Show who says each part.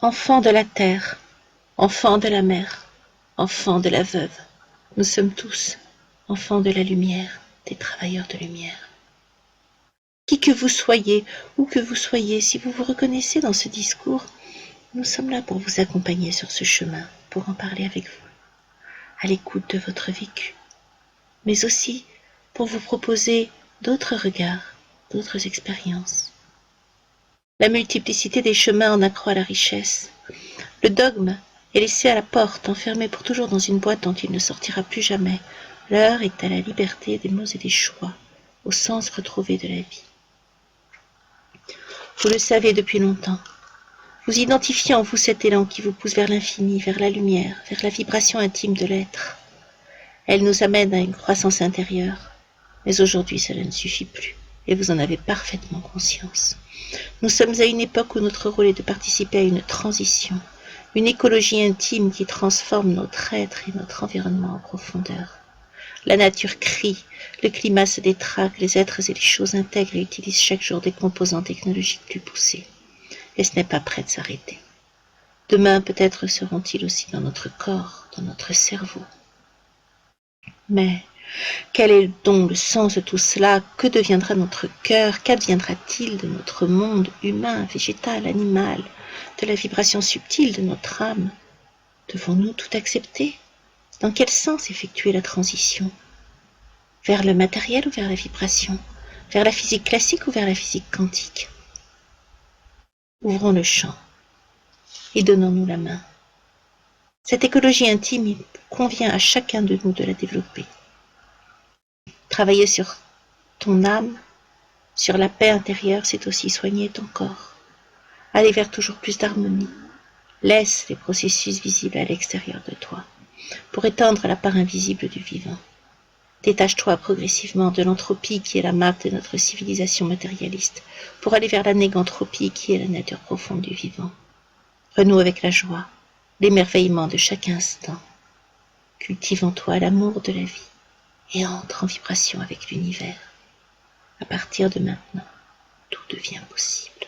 Speaker 1: Enfants de la terre, enfants de la mer, enfants de la veuve, nous sommes tous enfants de la lumière, des travailleurs de lumière. Qui que vous soyez, où que vous soyez, si vous vous reconnaissez dans ce discours, nous sommes là pour vous accompagner sur ce chemin, pour en parler avec vous, à l'écoute de votre vécu, mais aussi pour vous proposer d'autres regards, d'autres expériences. La multiplicité des chemins en accroît la richesse. Le dogme est laissé à la porte, enfermé pour toujours dans une boîte dont il ne sortira plus jamais. L'heure est à la liberté des mots et des choix, au sens retrouvé de la vie. Vous le savez depuis longtemps. Vous identifiez en vous cet élan qui vous pousse vers l'infini, vers la lumière, vers la vibration intime de l'être. Elle nous amène à une croissance intérieure. Mais aujourd'hui, cela ne suffit plus, et vous en avez parfaitement conscience. Nous sommes à une époque où notre rôle est de participer à une transition, une écologie intime qui transforme notre être et notre environnement en profondeur. La nature crie, le climat se détraque, les êtres et les choses intègrent et utilisent chaque jour des composants technologiques plus poussés. Et ce n'est pas prêt de s'arrêter. Demain, peut-être seront-ils aussi dans notre corps, dans notre cerveau. Mais quel est donc le sens de tout cela? Que deviendra notre cœur? Qu'adviendra-t-il de notre monde humain, végétal, animal, de la vibration subtile de notre âme? Devons-nous tout accepter? Dans quel sens effectuer la transition? Vers le matériel ou vers la vibration? Vers la physique classique ou vers la physique quantique? Ouvrons le champ et donnons-nous la main. Cette écologie intime, il convient à chacun de nous de la développer. Travailler sur ton âme, sur la paix intérieure, c'est aussi soigner ton corps. Aller vers toujours plus d'harmonie. Laisse les processus visibles à l'extérieur de toi, pour étendre la part invisible du vivant. Détache-toi progressivement de l'entropie qui est la marque de notre civilisation matérialiste, pour aller vers la négantropie qui est la nature profonde du vivant. Renoue avec la joie, l'émerveillement de chaque instant. Cultive en toi l'amour de la vie et entre en vibration avec l'univers. À partir de maintenant, tout devient possible.